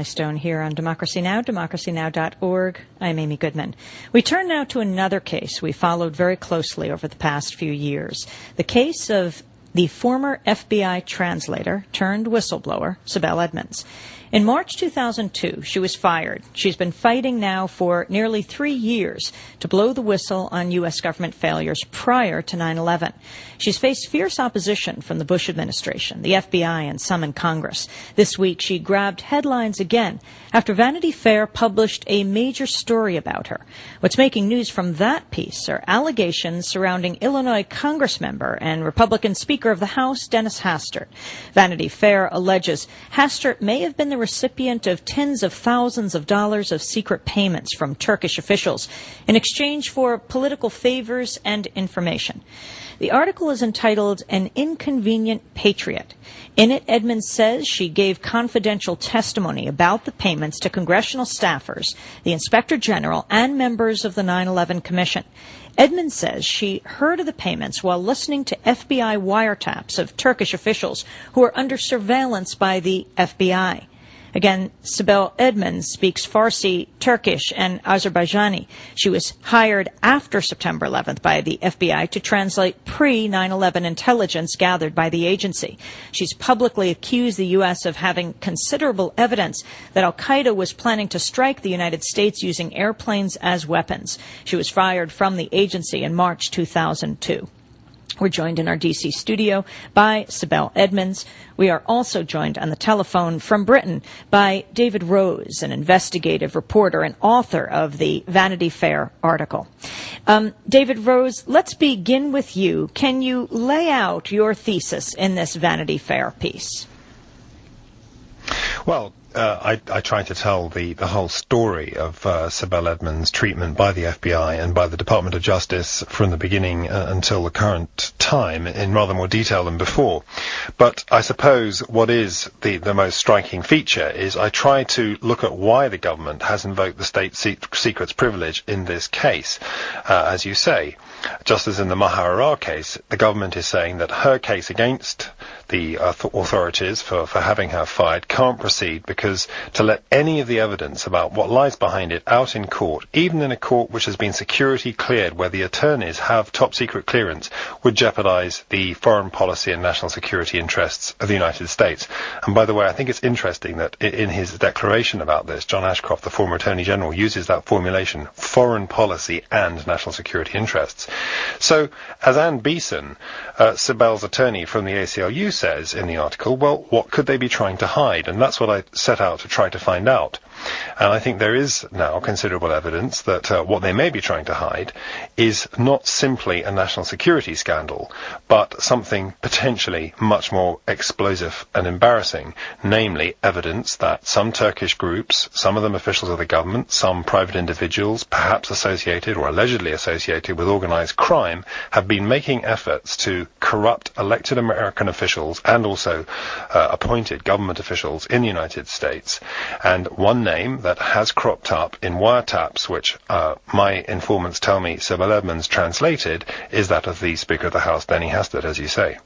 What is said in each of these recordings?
Stone here on Democracy Now!, democracynow.org. I'm Amy Goodman. We turn now to another case we followed very closely over the past few years, the case of the former FBI translator turned whistleblower, Sibel Edmonds. In March 2002, she was fired. She's been fighting now for nearly 3 years to blow the whistle on U.S. government failures prior to 9/11. She's faced fierce opposition from the Bush administration, the FBI, and some in Congress. This week, she grabbed headlines again after Vanity Fair published a major story about her. What's making news from that piece are allegations surrounding Illinois Congressmember and Republican Speaker of the House, Dennis Hastert. Vanity Fair alleges Hastert may have been the recipient of tens of thousands of dollars of secret payments from Turkish officials in exchange for political favors and information. The article is entitled An Inconvenient Patriot. In it, Edmonds says she gave confidential testimony about the payments to congressional staffers, the Inspector General, and members of the 9/11 Commission. Edmonds says she heard of the payments while listening to FBI wiretaps of Turkish officials who are under surveillance by the FBI. Again, Sibel Edmonds speaks Farsi, Turkish, and Azerbaijani. She was hired after September 11th by the FBI to translate pre-9/11 intelligence gathered by the agency. She's publicly accused the U.S. of having considerable evidence that al-Qaeda was planning to strike the United States using airplanes as weapons. She was fired from the agency in March 2002. We're joined in our D.C. studio by Sibel Edmonds. We are also joined on the telephone from Britain by David Rose, an investigative reporter and author of the Vanity Fair article. David Rose, let's begin with you. Can you lay out your thesis in this Vanity Fair piece? Well, I try to tell the whole story of Sibel Edmonds' treatment by the FBI and by the Department of Justice from the beginning until the current time in rather more detail than before. But I suppose what is the most striking feature is I try to look at why the government has invoked the state secrets privilege in this case. As you say, just as in the Maharara case, the government is saying that her case against the authorities for having her fired can't proceed because to let any of the evidence about what lies behind it out in court, even in a court which has been security cleared where the attorneys have top secret clearance, would jeopardize the foreign policy and national security interests of the United States. And by the way, I think it's interesting that in his declaration about this, John Ashcroft, the former Attorney General, uses that formulation, foreign policy and national security interests. So, as Anne Beeson, Sibel's attorney from the ACLU, says in the article, well, what could they be trying to hide? And that's what I set out to try to find out. And I think there is now considerable evidence that what they may be trying to hide is not simply a national security scandal, but something potentially much more explosive and embarrassing, namely evidence that some Turkish groups, some of them officials of the government, some private individuals, perhaps associated or allegedly associated with organized crime, have been making efforts to corrupt elected American officials and also appointed government officials in the United States. And one name that has cropped up in wiretaps, which my informants tell me Sibel Edmonds translated, is that of the Speaker of the House, Dennis Hastert, as you say.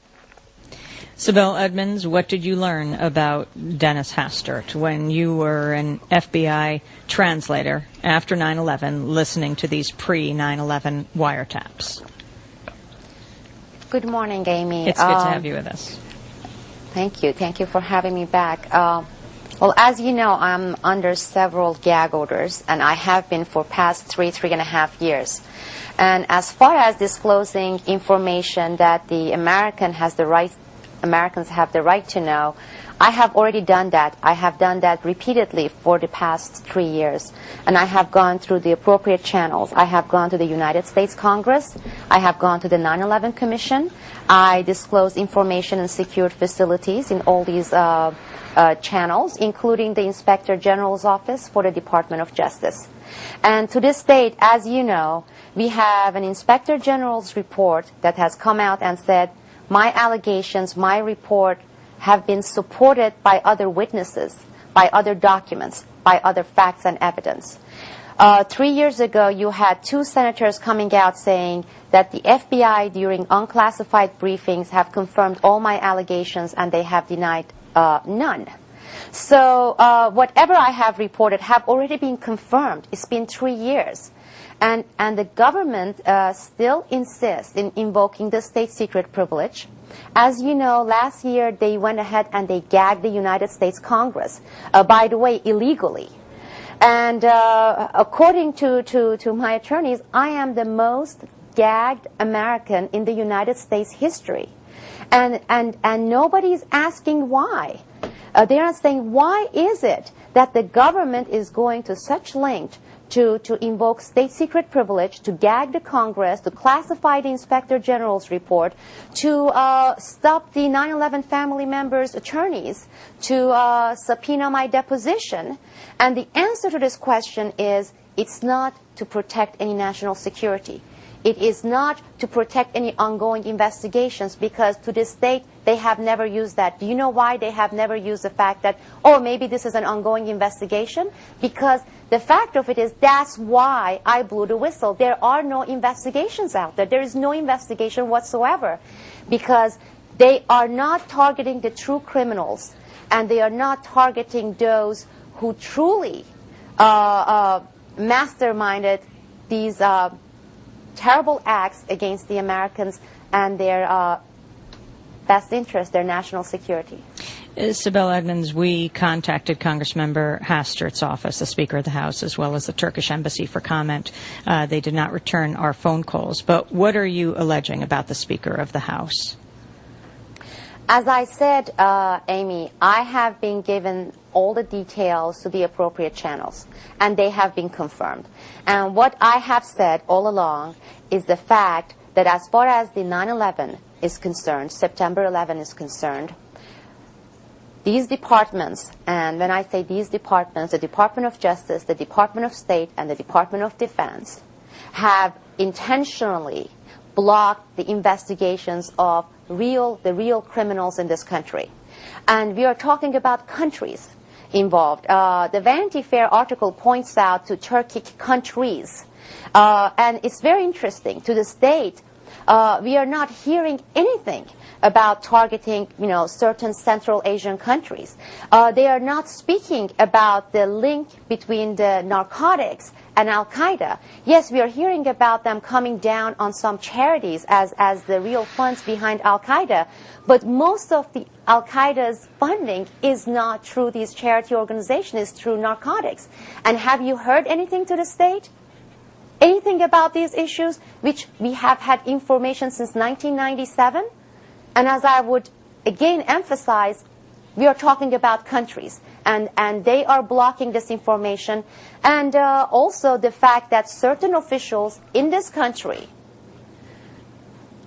Sibel Edmonds, what did you learn about Dennis Hastert when you were an FBI translator after 9/11 listening to these pre-9/11 wiretaps? Good morning, Amy. It's good to have you with us. Thank you. Thank you for having me back. Well, as you know, I'm under several gag orders, and I have been for past three and a half years. And as far as disclosing information that the Americans have the right to know, I have already done that. I have done that repeatedly for the past 3 years. And I have gone through the appropriate channels. I have gone to the United States Congress. I have gone to the 9/11 Commission. I disclosed information in secured facilities in all these channels, including the Inspector General's office for the Department of Justice. And to this date, as you know, we have an Inspector General's report that has come out and said, my allegations, my report have been supported by other witnesses, by other documents, by other facts and evidence. 3 years ago, you had 2 senators coming out saying that the FBI, during unclassified briefings, have confirmed all my allegations and they have denied none. So whatever I have reported have already been confirmed. It's been 3 years. And the government still insists in invoking the state secret privilege. As you know, last year they went ahead and they gagged the United States Congress, by the way, illegally. And according to my attorneys, I am the most gagged American in the United States history. And nobody's asking why. They are saying, why is it that the government is going to such length to invoke state secret privilege, to gag the Congress, to classify the Inspector General's report, to stop the 9/11 family members' attorneys, to subpoena my deposition? And the answer to this question is, it's not to protect any national security. It is not to protect any ongoing investigations, because to this date they have never used that. Do you know why they have never used the fact that, oh, maybe this is an ongoing investigation? Because the fact of it is, that's why I blew the whistle. There are no investigations out there. There is no investigation whatsoever, because they are not targeting the true criminals, and they are not targeting those who truly masterminded these terrible acts against the Americans and their best interest, their national security. Sibel Edmonds, we contacted Congressmember Hastert's office, the Speaker of the House, as well as the Turkish embassy for comment. They did not return our phone calls. But what are you alleging about the Speaker of the House? As I said, Amy, I have been given all the details to the appropriate channels, and they have been confirmed. And what I have said all along is the fact that as far as the 9/11 is concerned, September 11 is concerned, these departments, and when I say these departments, the Department of Justice, the Department of State, and the Department of Defense, have intentionally blocked the investigations of the real criminals in this country. And we are talking about countries involved. The Vanity Fair article points out to Turkic countries. And it's very interesting. To this date, we are not hearing anything about targeting, certain Central Asian countries. They are not speaking about the link between the narcotics and Al-Qaeda. Yes, we are hearing about them coming down on some charities as the real funds behind Al-Qaeda, but most of the Al-Qaeda's funding is not through these charity organizations, it's through narcotics. And have you heard anything to this date? Anything about these issues, which we have had information since 1997? And as I would again emphasize, we are talking about countries, and they are blocking this information. And also the fact that certain officials in this country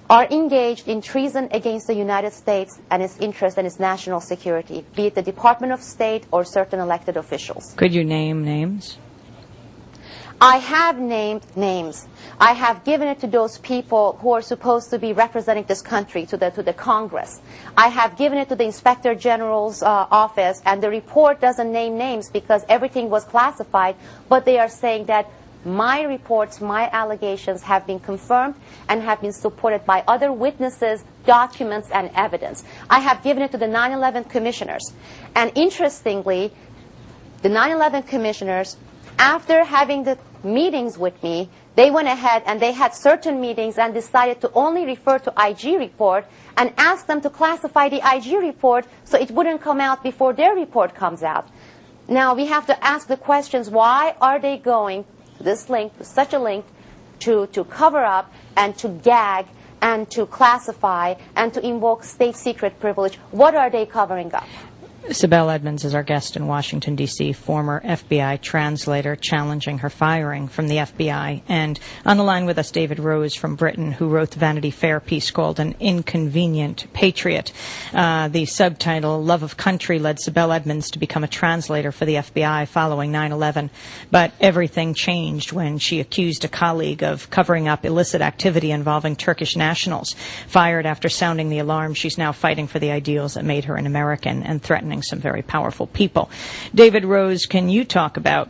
are engaged in treason against the United States and its interest and its national security, be it the Department of State or certain elected officials. Could you name names? I have named names. I have given it to those people who are supposed to be representing this country, to the Congress. I have given it to the Inspector General's office, and the report doesn't name names because everything was classified, but they are saying that my reports, my allegations have been confirmed and have been supported by other witnesses, documents, and evidence. I have given it to the 9/11 commissioners. And interestingly, the 9/11 commissioners, after having the meetings with me, they went ahead and they had certain meetings and decided to only refer to IG report and ask them to classify the IG report so it wouldn't come out before their report comes out. Now we have to ask the questions, why are they going this link, such a link, to cover up and to gag and to classify and to invoke state secret privilege? What are they covering up? Sibel Edmonds is our guest in Washington, D.C., former FBI translator, challenging her firing from the FBI. And on the line with us, David Rose from Britain, who wrote the Vanity Fair piece called An Inconvenient Patriot. The subtitle, Love of Country, led Sibel Edmonds to become a translator for the FBI following 9/11. But everything changed when she accused a colleague of covering up illicit activity involving Turkish nationals. Fired after sounding the alarm, she's now fighting for the ideals that made her an American and threatening some very powerful people. David Rose, can you talk about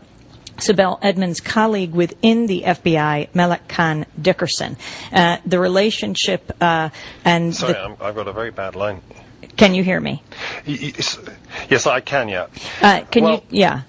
Sibel Edmonds' colleague within the FBI, Melek Khan Dickerson, the relationship and... Sorry, I've got a very bad line. Can you hear me? Yes, I can, yeah. Can you? Yeah.